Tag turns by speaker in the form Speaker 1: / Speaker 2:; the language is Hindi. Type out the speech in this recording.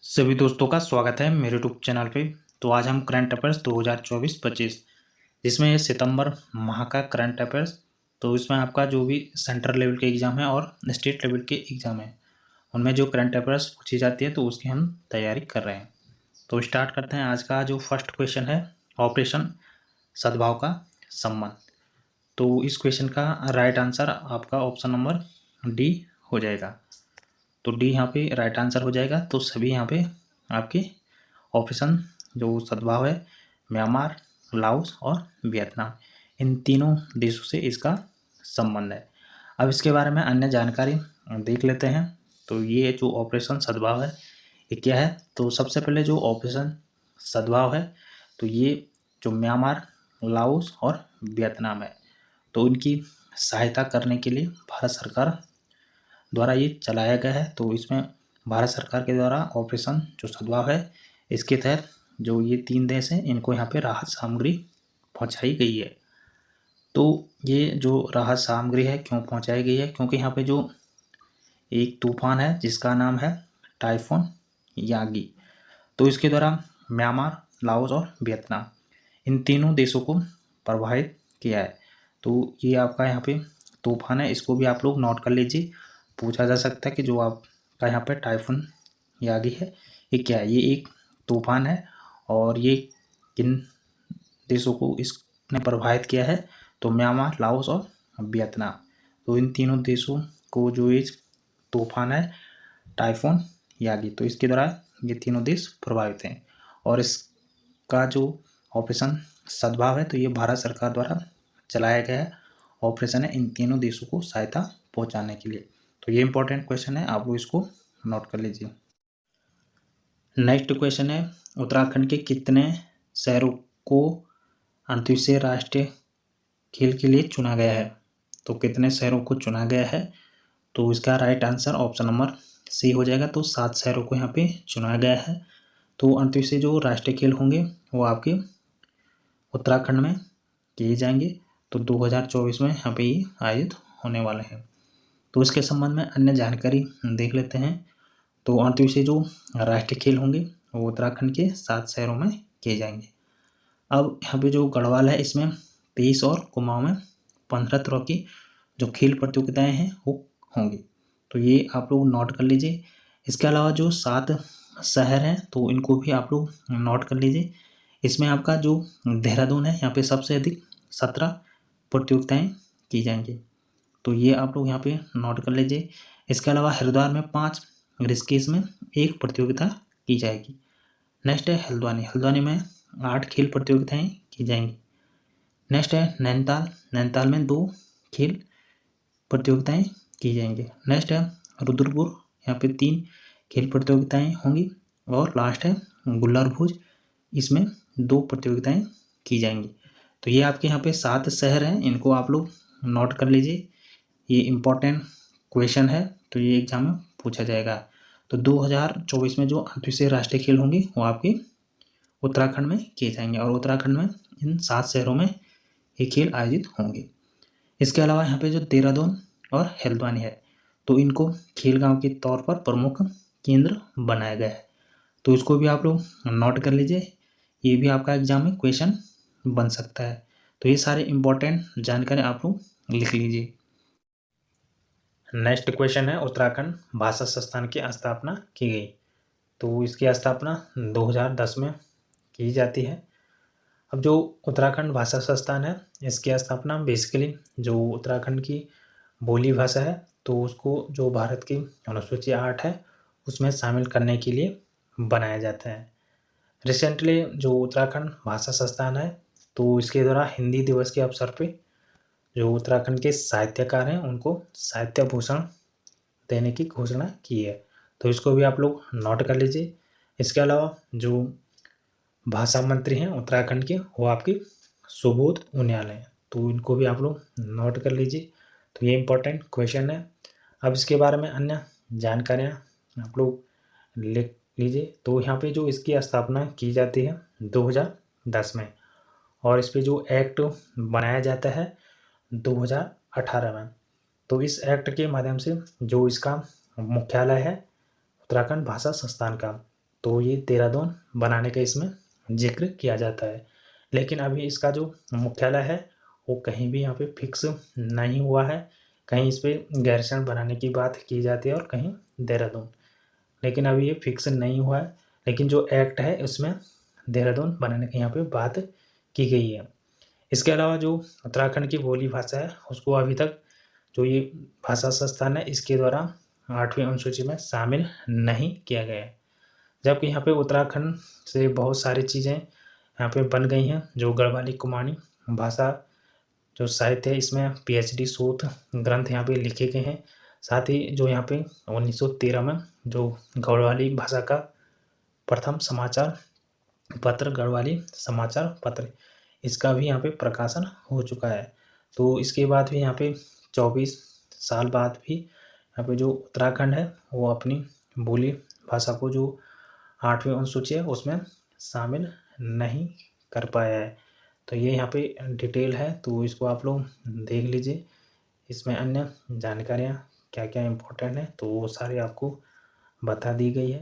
Speaker 1: सभी दोस्तों का स्वागत है मेरे यूट्यूब चैनल पे। तो आज हम करंट अफेयर्स 2024-25 जिसमें ये सितंबर माह का करंट अफेयर्स। तो इसमें आपका जो भी सेंट्रल लेवल के एग्ज़ाम है और स्टेट लेवल के एग्ज़ाम है उनमें जो करंट अफेयर्स पूछी जाती है तो उसकी हम तैयारी कर रहे हैं। तो स्टार्ट करते हैं। आज का जो फर्स्ट क्वेश्चन है, ऑपरेशन सद्भाव का संबंध। तो इस क्वेश्चन का राइट आंसर आपका ऑप्शन नंबर डी हो जाएगा। तो डी यहाँ पे राइट आंसर हो जाएगा। तो सभी यहाँ पे आपके ऑप्शन जो सद्भाव है, म्यांमार, लाओस और वियतनाम, इन तीनों देशों से इसका संबंध है। अब इसके बारे में अन्य जानकारी देख लेते हैं। तो ये जो ऑपरेशन सद्भाव है ये क्या है। तो सबसे पहले जो ऑपरेशन सद्भाव है तो ये जो म्यांमार, लाओस और वियतनाम है तो इनकी सहायता करने के लिए भारत सरकार द्वारा ये चलाया गया है। तो इसमें भारत सरकार के द्वारा ऑपरेशन जो सद्भाव है इसके तहत जो ये 3 देश हैं इनको यहाँ पे राहत सामग्री पहुँचाई गई है। तो ये जो राहत सामग्री है क्यों पहुँचाई गई है, क्योंकि यहाँ पे जो एक तूफान है जिसका नाम है टाइफून यागी, तो इसके द्वारा म्यांमार, लाओस और वियतनाम इन तीनों देशों को प्रभावित किया है। तो ये आपका यहाँ पे तूफान है, इसको भी आप लोग नोट कर लीजिए। पूछा जा सकता है कि जो आपका यहाँ पे टाइफून यागी है ये क्या है। ये एक तूफान है और ये किन देशों को इसने प्रभावित किया है, तो म्यांमार, लाओस और वियतनाम। तो इन तीनों देशों को जो ये तूफान है टाइफून यागी, तो इसके द्वारा ये तीनों देश प्रभावित हैं। और इसका जो ऑपरेशन सद्भाव है तो ये भारत सरकार द्वारा चलाया गया है ऑपरेशन है इन तीनों देशों को सहायता पहुंचाने के लिए। तो ये इंपॉर्टेंट क्वेश्चन है, आप लोग इसको नोट कर लीजिए। नेक्स्ट क्वेश्चन है, उत्तराखंड के कितने शहरों को अंतर्राष्ट्रीय राष्ट्रीय खेल के लिए चुना गया है। तो कितने शहरों को चुना गया है, तो इसका right answer option number C हो जाएगा। तो 7 शहरों को यहाँ पे चुना गया है। तो अंतर्राष्ट्रीय जो राष्ट्रीय खेल होंगे वो आपके उत्तराखंड में किए जाएंगे। तो 2024 में यहाँ पे ये आयोजित होने वाले हैं। तो इसके संबंध में अन्य जानकारी देख लेते हैं। तो अंतर्राष्ट्रीय जो राष्ट्रीय खेल होंगे वो उत्तराखंड के 7 शहरों में किए जाएंगे। अब यहाँ पे जो गढ़वाल है इसमें 23 और कुमाऊं में 15 तरह की जो खेल प्रतियोगिताएं हैं वो होंगी। तो ये आप लोग नोट कर लीजिए। इसके अलावा जो 7 शहर हैं तो इनको भी आप लोग नोट कर लीजिए। इसमें आपका जो देहरादून है यहाँ पे सबसे अधिक 17 प्रतियोगिताएं की जाएंगी। तो ये आप लोग यहाँ पे नोट कर लीजिए। इसके अलावा हरिद्वार में 5, ऋषिकेश में 1 प्रतियोगिता की जाएगी। नेक्स्ट है हल्द्वानी में 8 खेल प्रतियोगिताएं की जाएंगी। नेक्स्ट है नैनीताल में 2 खेल प्रतियोगिताएं की जाएंगी। नेक्स्ट है रुद्रपुर, यहाँ पे 3 खेल प्रतियोगिताएं होंगी। और लास्ट है गुल्लरभुज, इसमें 2 प्रतियोगिताएं की जाएंगी। तो ये आपके यहाँ पे 7 शहर हैं, इनको आप लोग नोट कर लीजिए। ये इम्पोर्टेंट क्वेश्चन है तो ये एग्जाम में पूछा जाएगा। तो 2024 में जो अंतर्राष्ट्रीय राष्ट्रीय खेल होंगे वो आपके उत्तराखंड में किए जाएंगे और उत्तराखंड में इन 7 शहरों में ये खेल आयोजित होंगे। इसके अलावा यहाँ पे जो देहरादून और हल्द्वानी है तो इनको खेल गांव के तौर पर प्रमुख केंद्र बनाया गया है। तो इसको भी आप लोग नोट कर लीजिए, ये भी आपका एग्जाम में क्वेश्चन बन सकता है। तो ये सारे इम्पोर्टेंट जानकारी आप लोग लिख लीजिए। नेक्स्ट क्वेश्चन है, उत्तराखंड भाषा संस्थान की स्थापना की गई। तो इसकी स्थापना 2010 में की जाती है। अब जो उत्तराखंड भाषा संस्थान है इसकी स्थापना बेसिकली जो उत्तराखंड की बोली भाषा है तो उसको जो भारत की अनुसूची 8 है उसमें शामिल करने के लिए बनाया जाता है। रिसेंटली जो उत्तराखंड भाषा संस्थान है तो इसके द्वारा हिंदी दिवस के अवसर पे जो उत्तराखंड के साहित्यकार हैं उनको साहित्य भूषण देने की घोषणा की है। तो इसको भी आप लोग नोट कर लीजिए। इसके अलावा जो भाषा मंत्री हैं उत्तराखंड के वो आपके सुबोध उनियाल हैं, तो इनको भी आप लोग नोट कर लीजिए। तो ये इम्पोर्टेंट क्वेश्चन है। अब इसके बारे में अन्य जानकारियाँ आप लोग लिख लीजिए। तो यहाँ पे जो इसकी स्थापना की जाती है 2010 में और इस पे जो एक्ट बनाया जाता है 2018 में। तो इस एक्ट के माध्यम से जो इसका मुख्यालय है उत्तराखंड भाषा संस्थान का तो ये देहरादून बनाने का इसमें जिक्र किया जाता है। लेकिन अभी इसका जो मुख्यालय है वो कहीं भी यहाँ पे फिक्स नहीं हुआ है। कहीं इस पे गैरसैंण बनाने की बात की जाती है और कहीं देहरादून, लेकिन अभी ये फिक्स नहीं हुआ है। लेकिन जो एक्ट है उसमें देहरादून बनाने की यहाँ पे बात की गई है। इसके अलावा जो उत्तराखंड की बोली भाषा है उसको अभी तक जो ये भाषा संस्थान है इसके द्वारा 8वीं अनुसूची में शामिल नहीं किया गया है। जबकि यहाँ पे उत्तराखंड से बहुत सारी चीज़ें यहाँ पे बन गई हैं। जो गढ़वाली कुमाऊनी भाषा जो साहित्य है इसमें पीएचडी शोध ग्रंथ यहाँ पे लिखे गए हैं। साथ ही जो यहाँ पे 1913 में जो गढ़वाली भाषा का प्रथम समाचार पत्र गढ़वाली समाचार पत्र इसका भी यहाँ पे प्रकाशन हो चुका है। तो इसके बाद भी यहाँ पे 24 साल बाद भी यहाँ पे जो उत्तराखंड है वो अपनी बोली भाषा को जो 8वीं अनुसूची है उसमें शामिल नहीं कर पाया है। तो ये यहाँ पे डिटेल है, तो इसको आप लोग देख लीजिए। इसमें अन्य जानकारियाँ क्या क्या इम्पोर्टेंट है तो वो सारी आपको बता दी गई है।